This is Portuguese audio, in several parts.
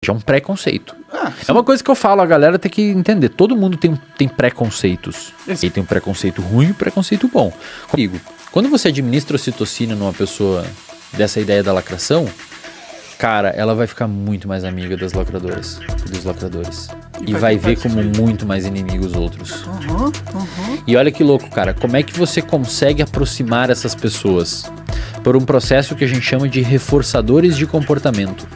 É um preconceito. É uma coisa que eu falo, a galera tem que entender. Todo mundo tem preconceitos. E tem um preconceito ruim e um preconceito bom. Comigo, quando você administra ocitocina numa pessoa dessa ideia da lacração, cara, ela vai ficar muito mais amiga das lacradoras, dos lacradores. E vai ver como muito mais inimigos outros. E olha que louco, cara. Como é que você consegue aproximar essas pessoas? Por um processo que a gente chama de reforçadores de comportamento.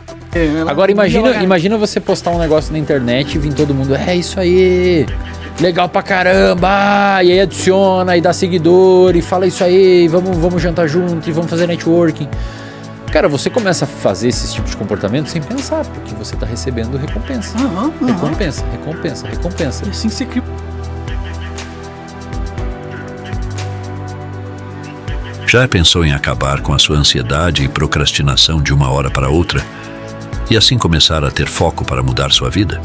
Agora imagina você postar um negócio na internet e vir todo mundo, é isso aí, legal pra caramba, e aí adiciona e dá seguidor e fala isso aí, vamos jantar junto e vamos fazer networking. Cara, você começa a fazer esse tipo de comportamento sem pensar, porque você tá recebendo recompensa. Recompensa. E assim você cria. Já pensou em acabar com a sua ansiedade e procrastinação de uma hora para outra? E assim começar a ter foco para mudar sua vida?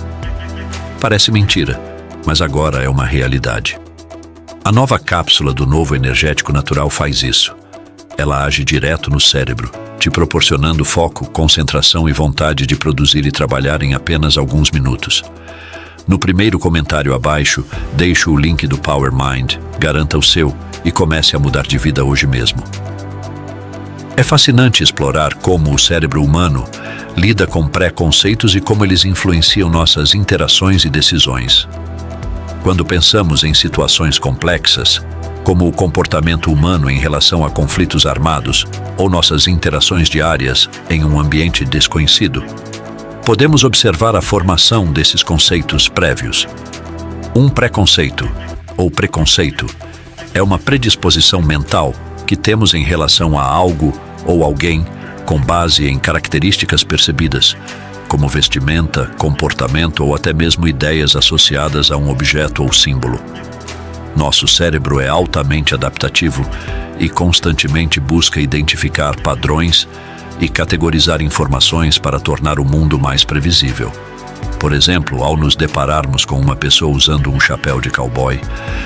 Parece mentira, mas agora é uma realidade. A nova cápsula do Novo Energético Natural faz isso. Ela age direto no cérebro, te proporcionando foco, concentração e vontade de produzir e trabalhar em apenas alguns minutos. No primeiro comentário abaixo, deixo o link do Power Mind, garanta o seu e comece a mudar de vida hoje mesmo. É fascinante explorar como o cérebro humano lida com preconceitos e como eles influenciam nossas interações e decisões. Quando pensamos em situações complexas, como o comportamento humano em relação a conflitos armados ou nossas interações diárias em um ambiente desconhecido, podemos observar a formação desses conceitos prévios. Um preconceito, ou preconceito, é uma predisposição mental que temos em relação a algo ou alguém com base em características percebidas, como vestimenta, comportamento ou até mesmo ideias associadas a um objeto ou símbolo. Nosso cérebro é altamente adaptativo e constantemente busca identificar padrões e categorizar informações para tornar o mundo mais previsível. Por exemplo, ao nos depararmos com uma pessoa usando um chapéu de cowboy,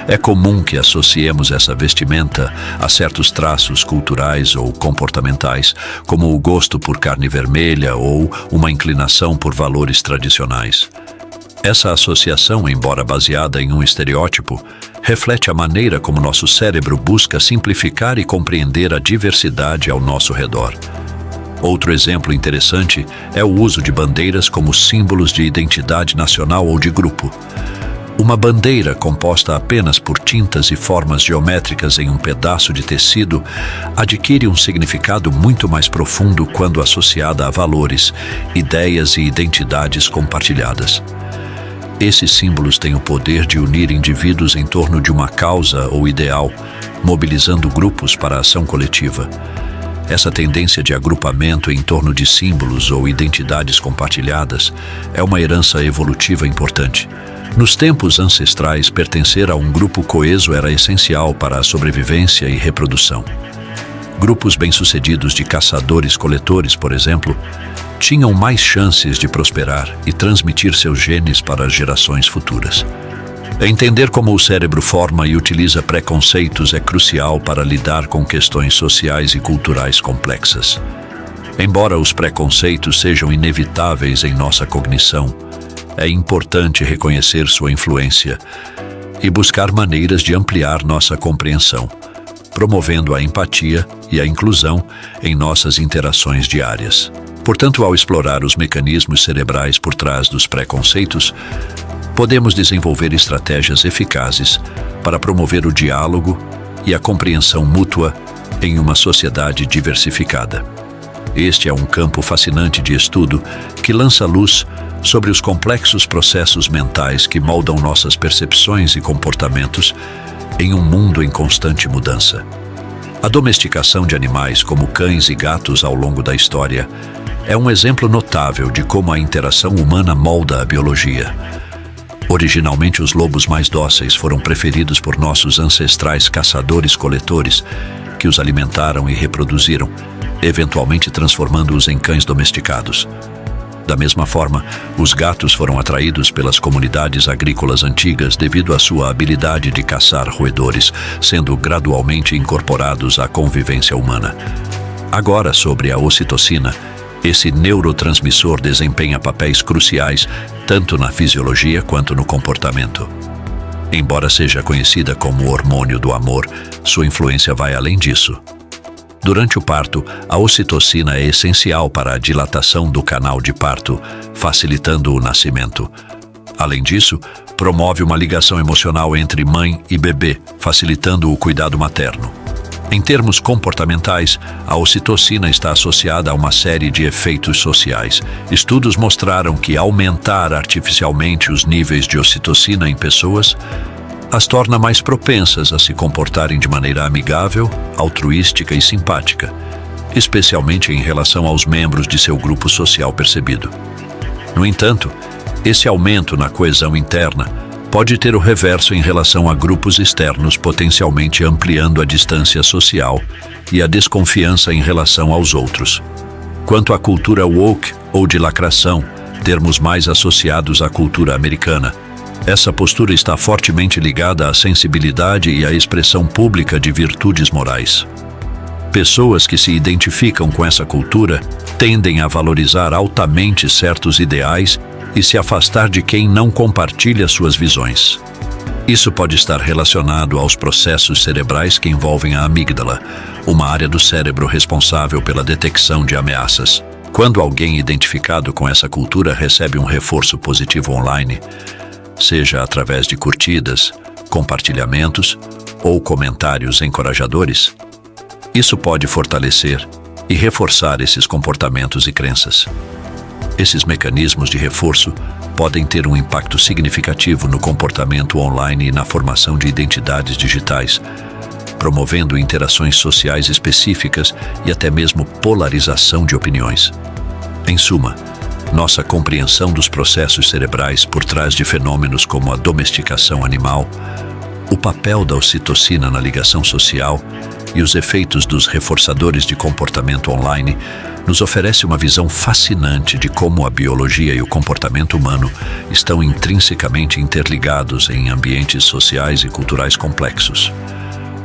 é comum que associemos essa vestimenta a certos traços culturais ou comportamentais, como o gosto por carne vermelha ou uma inclinação por valores tradicionais. Essa associação, embora baseada em um estereótipo, reflete a maneira como nosso cérebro busca simplificar e compreender a diversidade ao nosso redor. Outro exemplo interessante é o uso de bandeiras como símbolos de identidade nacional ou de grupo. Uma bandeira composta apenas por tintas e formas geométricas em um pedaço de tecido adquire um significado muito mais profundo quando associada a valores, ideias e identidades compartilhadas. Esses símbolos têm o poder de unir indivíduos em torno de uma causa ou ideal, mobilizando grupos para a ação coletiva. Essa tendência de agrupamento em torno de símbolos ou identidades compartilhadas é uma herança evolutiva importante. Nos tempos ancestrais, pertencer a um grupo coeso era essencial para a sobrevivência e reprodução. Grupos bem-sucedidos de caçadores-coletores, por exemplo, tinham mais chances de prosperar e transmitir seus genes para as gerações futuras. Entender como o cérebro forma e utiliza preconceitos é crucial para lidar com questões sociais e culturais complexas. Embora os preconceitos sejam inevitáveis em nossa cognição, é importante reconhecer sua influência e buscar maneiras de ampliar nossa compreensão, promovendo a empatia e a inclusão em nossas interações diárias. Portanto, ao explorar os mecanismos cerebrais por trás dos preconceitos, podemos desenvolver estratégias eficazes para promover o diálogo e a compreensão mútua em uma sociedade diversificada. Este é um campo fascinante de estudo que lança luz sobre os complexos processos mentais que moldam nossas percepções e comportamentos em um mundo em constante mudança. A domesticação de animais como cães e gatos ao longo da história é um exemplo notável de como a interação humana molda a biologia. Originalmente, os lobos mais dóceis foram preferidos por nossos ancestrais caçadores-coletores, que os alimentaram e reproduziram, eventualmente transformando-os em cães domesticados. Da mesma forma, os gatos foram atraídos pelas comunidades agrícolas antigas devido à sua habilidade de caçar roedores, sendo gradualmente incorporados à convivência humana. Agora, sobre a ocitocina, Esse neurotransmissor desempenha papéis cruciais tanto na fisiologia quanto no comportamento. Embora seja conhecida como o hormônio do amor, sua influência vai além disso. Durante o parto, a ocitocina é essencial para a dilatação do canal de parto, facilitando o nascimento. Além disso, promove uma ligação emocional entre mãe e bebê, facilitando o cuidado materno. Em termos comportamentais, a ocitocina está associada a uma série de efeitos sociais. Estudos mostraram que aumentar artificialmente os níveis de ocitocina em pessoas as torna mais propensas a se comportarem de maneira amigável, altruística e simpática, especialmente em relação aos membros de seu grupo social percebido. No entanto, esse aumento na coesão interna pode ter o reverso em relação a grupos externos, potencialmente ampliando a distância social e a desconfiança em relação aos outros. Quanto à cultura woke ou de lacração, termos mais associados à cultura americana, essa postura está fortemente ligada à sensibilidade e à expressão pública de virtudes morais. Pessoas que se identificam com essa cultura tendem a valorizar altamente certos ideais e se afastar de quem não compartilha suas visões. Isso pode estar relacionado aos processos cerebrais que envolvem a amígdala, uma área do cérebro responsável pela detecção de ameaças. Quando alguém identificado com essa cultura recebe um reforço positivo online, seja através de curtidas, compartilhamentos ou comentários encorajadores, isso pode fortalecer e reforçar esses comportamentos e crenças. Esses mecanismos de reforço podem ter um impacto significativo no comportamento online e na formação de identidades digitais, promovendo interações sociais específicas e até mesmo polarização de opiniões. Em suma, nossa compreensão dos processos cerebrais por trás de fenômenos como a domesticação animal, o papel da ocitocina na ligação social e os efeitos dos reforçadores de comportamento online nos oferece uma visão fascinante de como a biologia e o comportamento humano estão intrinsecamente interligados em ambientes sociais e culturais complexos.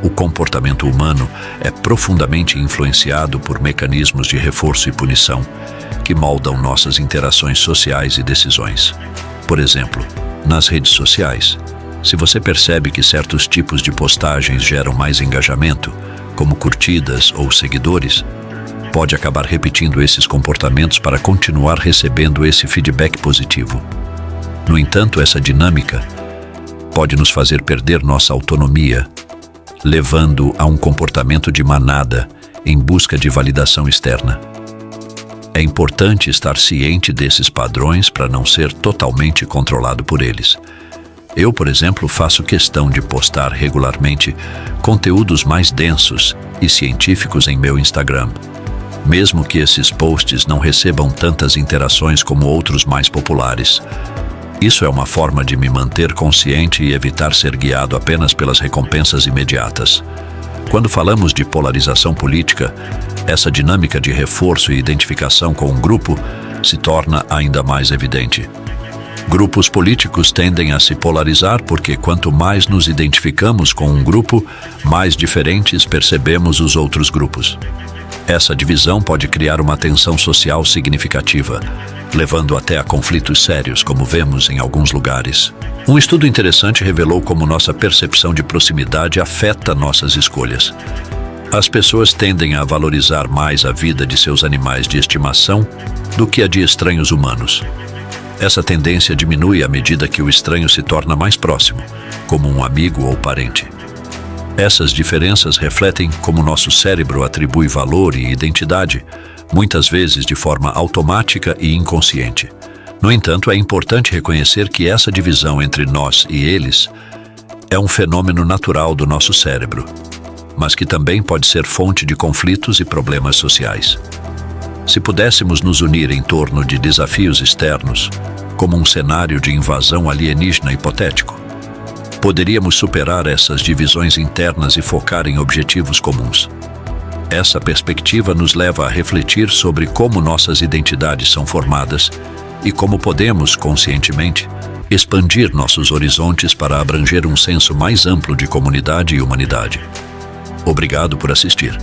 O comportamento humano é profundamente influenciado por mecanismos de reforço e punição que moldam nossas interações sociais e decisões. Por exemplo, nas redes sociais, se você percebe que certos tipos de postagens geram mais engajamento, como curtidas ou seguidores, pode acabar repetindo esses comportamentos para continuar recebendo esse feedback positivo. No entanto, essa dinâmica pode nos fazer perder nossa autonomia, levando a um comportamento de manada em busca de validação externa. É importante estar ciente desses padrões para não ser totalmente controlado por eles. Eu, por exemplo, faço questão de postar regularmente conteúdos mais densos e científicos em meu Instagram, mesmo que esses posts não recebam tantas interações como outros mais populares. Isso é uma forma de me manter consciente e evitar ser guiado apenas pelas recompensas imediatas. Quando falamos de polarização política, essa dinâmica de reforço e identificação com um grupo se torna ainda mais evidente. Grupos políticos tendem a se polarizar porque quanto mais nos identificamos com um grupo, mais diferentes percebemos os outros grupos. Essa divisão pode criar uma tensão social significativa, levando até a conflitos sérios, como vemos em alguns lugares. Um estudo interessante revelou como nossa percepção de proximidade afeta nossas escolhas. As pessoas tendem a valorizar mais a vida de seus animais de estimação do que a de estranhos humanos. Essa tendência diminui à medida que o estranho se torna mais próximo, como um amigo ou parente. Essas diferenças refletem como nosso cérebro atribui valor e identidade, muitas vezes de forma automática e inconsciente. No entanto, é importante reconhecer que essa divisão entre nós e eles é um fenômeno natural do nosso cérebro, mas que também pode ser fonte de conflitos e problemas sociais. Se pudéssemos nos unir em torno de desafios externos, como um cenário de invasão alienígena hipotético, poderíamos superar essas divisões internas e focar em objetivos comuns. Essa perspectiva nos leva a refletir sobre como nossas identidades são formadas e como podemos, conscientemente, expandir nossos horizontes para abranger um senso mais amplo de comunidade e humanidade. Obrigado por assistir.